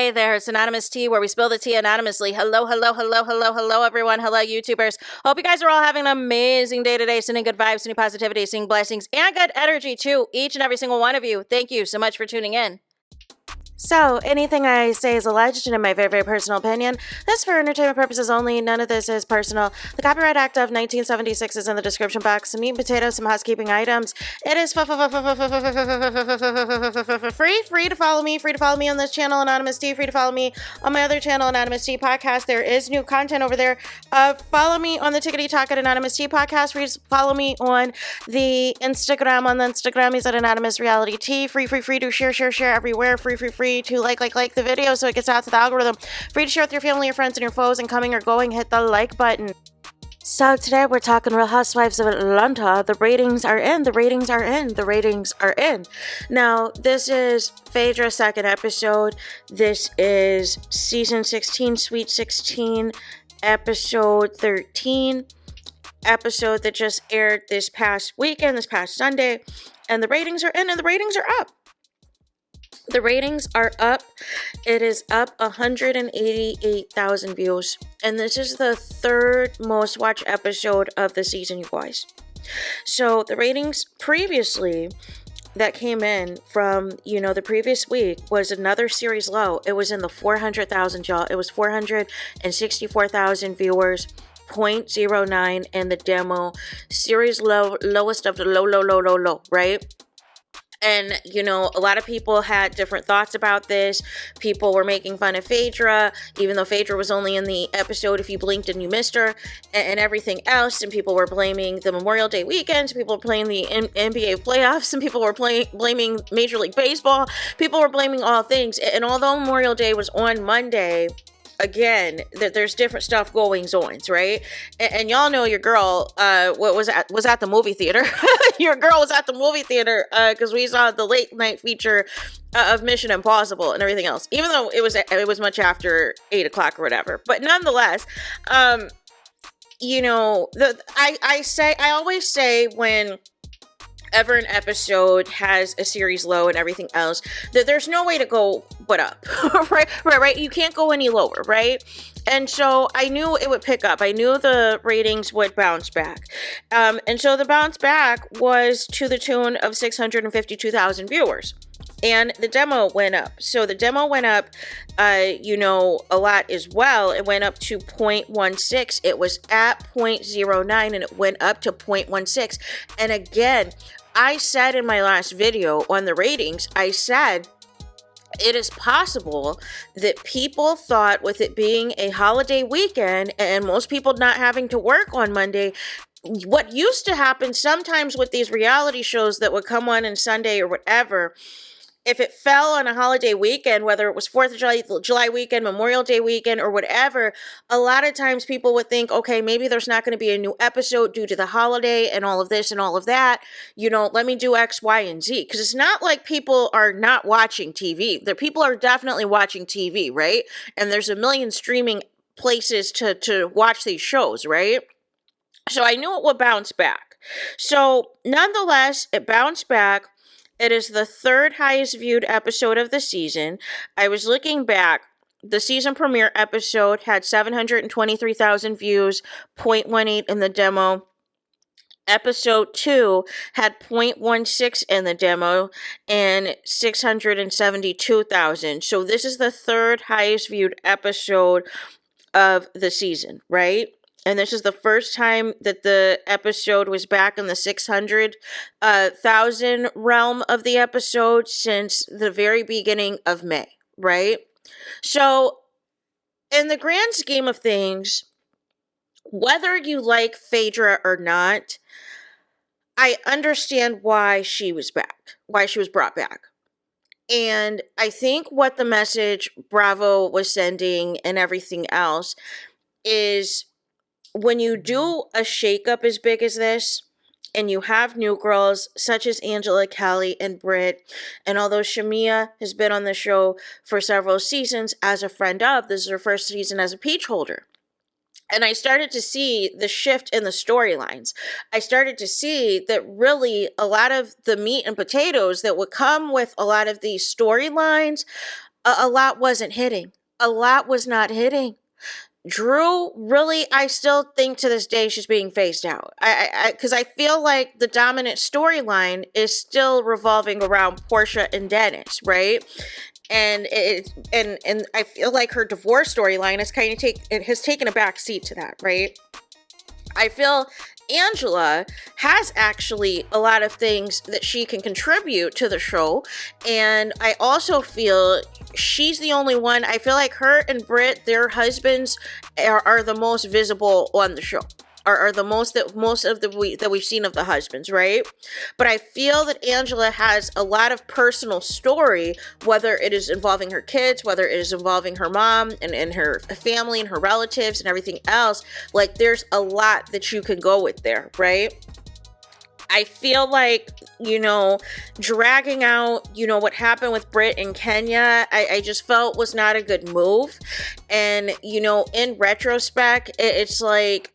Hey there, it's Anonymous Tea, where we spill the tea anonymously. Hello, everyone. Hello, YouTubers. Hope you guys are all having an amazing day today. Sending good vibes, sending positivity, sending blessings, and good energy to each and every single one of you. Thank you so much for tuning in. So, anything I say is alleged and in my very, very personal opinion. This is for entertainment purposes only. None of this is personal. The Copyright Act of 1976 is in the description box. Some meat and potatoes, some housekeeping items. It is free to follow me. Free to follow me on this channel, Anonymous Tea. Free to follow me on my other channel, Anonymous Tea Podcast. There is new content over there. Follow me on the Tickety Talk at Anonymous Tea Podcast. Free to follow me on the Instagram. On the Instagram, he's at Anonymous Reality Tea. Free to share everywhere. Free to like the video so it gets out to the algorithm. Free to share with your family, your friends, and your foes, and coming or going, hit the like button. So today we're talking Real Housewives of Atlanta. The ratings are in. Now, this is Phaedra's second episode. This is season 16, Sweet 16, episode 13. Episode that just aired this past weekend, this past Sunday. And the ratings are in and the ratings are up. The ratings are up. It is up 188,000 views. And this is the third most watched episode of the season, you guys. So the ratings previously that came in from, the previous week was another series low. It was in the 400,000, y'all. It was 464,000 viewers. 0.09 in the demo. Series lowest of the low, right? And, a lot of people had different thoughts about this. People were making fun of Phaedra, even though Phaedra was only in the episode if you blinked and you missed her, and everything else. And people were blaming the Memorial Day weekend. People were blaming the NBA playoffs. And people were blaming Major League Baseball. People were blaming all things. And although Memorial Day was on Monday, again, there's different stuff going on, right? And y'all know your girl was at the movie theater. Your girl was at the movie theater because we saw the late night feature of Mission Impossible and everything else. Even though it was much after 8 o'clock or whatever, but nonetheless, I always say when ever an episode has a series low and everything else, that there's no way to go but up. right, you can't go any lower, right? And so I knew it would pick up. I knew the ratings would bounce back, and so the bounce back was to the tune of 652,000 viewers. And the demo went up. So the demo went up, a lot as well. It went up to 0.16. It was at 0.09 and it went up to 0.16. And again, I said in my last video on the ratings, I said, it is possible that people thought with it being a holiday weekend and most people not having to work on Monday, what used to happen sometimes with these reality shows that would come on Sunday or whatever, if it fell on a holiday weekend, whether it was 4th of July weekend, Memorial Day weekend, or whatever, a lot of times people would think, okay, maybe there's not going to be a new episode due to the holiday and all of this and all of that. Let me do X, Y, and Z. Because it's not like people are not watching TV. People are definitely watching TV, right? And there's a million streaming places to watch these shows, right? So I knew it would bounce back. So nonetheless, it bounced back. It is the third highest viewed episode of the season. I was looking back. The season premiere episode had 723,000 views, 0.18 in the demo. Episode 2 had 0.16 in the demo and 672,000. So this is the third highest viewed episode of the season, right? And this is the first time that the episode was back in the 600,000 realm of the episode since the very beginning of May, right? So, in the grand scheme of things, whether you like Phaedra or not, I understand why she was brought back. And I think what the message Bravo was sending and everything else is, when you do a shakeup as big as this, and you have new girls such as Angela, Kelly, and Britt, and although Shamia has been on the show for several seasons as a friend of, this is her first season as a peach holder. And I started to see the shift in the storylines. I started to see that really a lot of the meat and potatoes that would come with a lot of these storylines, a lot wasn't hitting. A lot was not hitting. Drew, really, I still think to this day she's being phased out. Because I feel like the dominant storyline is still revolving around Portia and Dennis, right? And I feel like her divorce storyline has has taken a back seat to that, right? I feel Angela has actually a lot of things that she can contribute to the show, and I also feel she's the only one. I feel like her and Britt, their husbands, are the most visible on the show. Are the most that we've seen of the husbands, right? But I feel that Angela has a lot of personal story, whether it is involving her kids, whether it is involving her mom and her family and her relatives and everything else. Like, there's a lot that you can go with there, right? I feel like, dragging out, what happened with Britt and Kenya, I just felt was not a good move. And, in retrospect, it's like,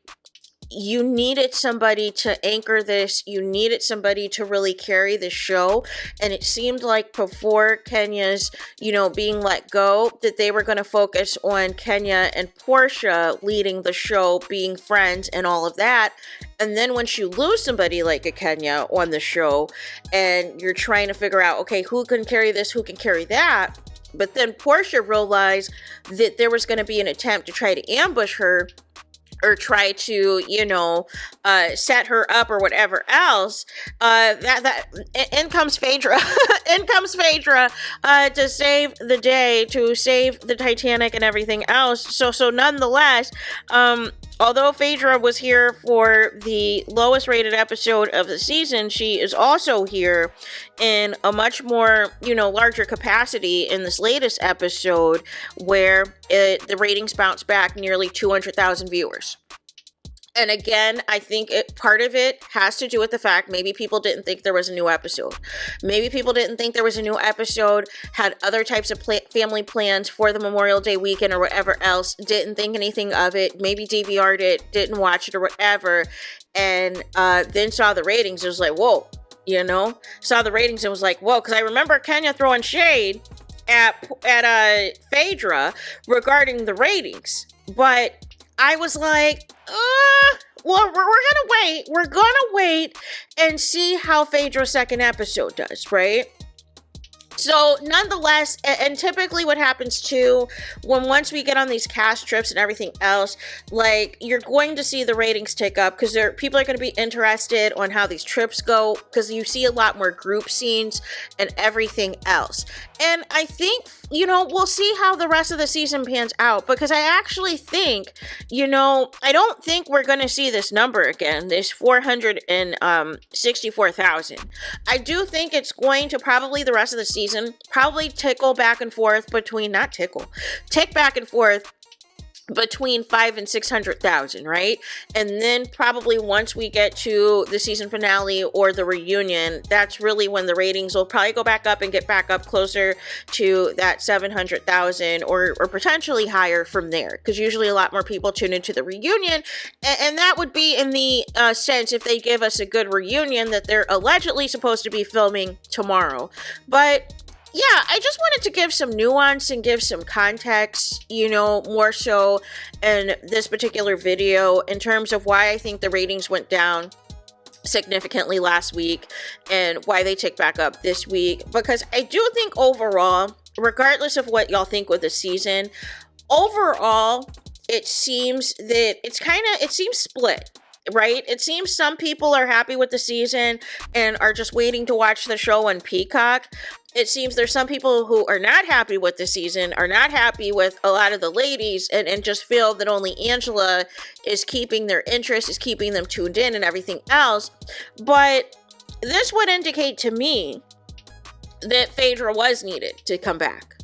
you needed somebody to anchor this. You needed somebody to really carry the show. And it seemed like before Kenya's, being let go, that they were going to focus on Kenya and Portia leading the show, being friends and all of that. And then once you lose somebody like a Kenya on the show and you're trying to figure out, okay, who can carry this, who can carry that? But then Portia realized that there was going to be an attempt to try to ambush her, or try to, set her up or whatever else, in comes Phaedra. In comes Phaedra to save the day, to save the Titanic and everything else. So nonetheless, although Phaedra was here for the lowest rated episode of the season, she is also here in a much more, larger capacity in this latest episode, where the ratings bounced back nearly 200,000 viewers. And again, I think part of it has to do with the fact maybe people didn't think there was a new episode. Maybe people didn't think there was a new episode, had other types of family plans for the Memorial Day weekend or whatever else, didn't think anything of it, maybe DVR'd it, didn't watch it or whatever, and then saw the ratings. It was like, whoa, saw the ratings and was like, whoa, because I remember Kenya throwing shade at Phaedra regarding the ratings, but I was like, well, we're gonna wait. We're gonna wait and see how Phaedra's second episode does, right? So nonetheless, and typically what happens too, once we get on these cast trips and everything else, like, you're going to see the ratings tick up because people are going to be interested on how these trips go, because you see a lot more group scenes and everything else. And I think, we'll see how the rest of the season pans out, because I actually think, I don't think we're going to see this number again, this 464,000. I do think it's going to probably the rest of the season probably tick back and forth between 500,000 and 600,000, right? And then probably once we get to the season finale or the reunion, that's really when the ratings will probably go back up and get back up closer to that 700,000 or potentially higher from there, because usually a lot more people tune into the reunion, and that would be in the sense if they give us a good reunion that they're allegedly supposed to be filming tomorrow. But yeah, I just wanted to give some nuance and give some context, more so in this particular video in terms of why I think the ratings went down significantly last week and why they tick back up this week. Because I do think overall, regardless of what y'all think with the season, overall, it seems that it seems split. Right? It seems some people are happy with the season and are just waiting to watch the show on Peacock. It seems there's some people who are not happy with the season, are not happy with a lot of the ladies, and just feel that only Angela is keeping their interest, is keeping them tuned in and everything else. But this would indicate to me that Phaedra was needed to come back.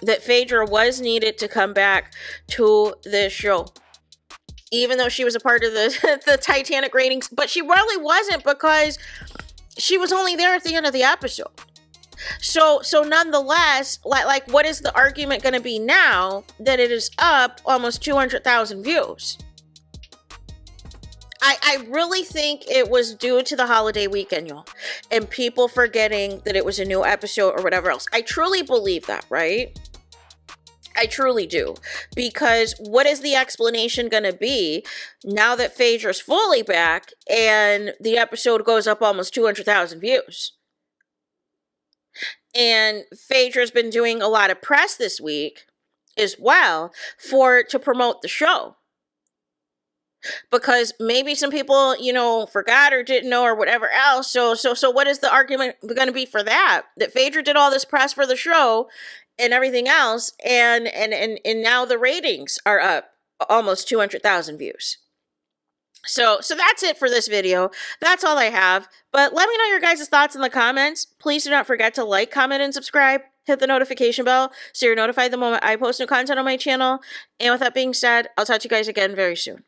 That Phaedra was needed to come back to this show, even though she was a part of the Titanic ratings, but she really wasn't, because she was only there at the end of the episode. So nonetheless, like what is the argument going to be now that it is up almost 200,000 views? I really think it was due to the holiday weekend, y'all, and people forgetting that it was a new episode or whatever else. I truly believe that, right? I truly do. Because what is the explanation going to be now that Phaedra's fully back and the episode goes up almost 200,000 views? And Phaedra's been doing a lot of press this week as well to promote the show. Because maybe some people, forgot or didn't know or whatever else. So what is the argument going to be for that? That Phaedra did all this press for the show and everything else, and now the ratings are up almost 200,000 views. So that's it for this video. That's all I have. But let me know your guys' thoughts in the comments. Please do not forget to like, comment, and subscribe. Hit the notification bell so you're notified the moment I post new content on my channel. And with that being said, I'll talk to you guys again very soon.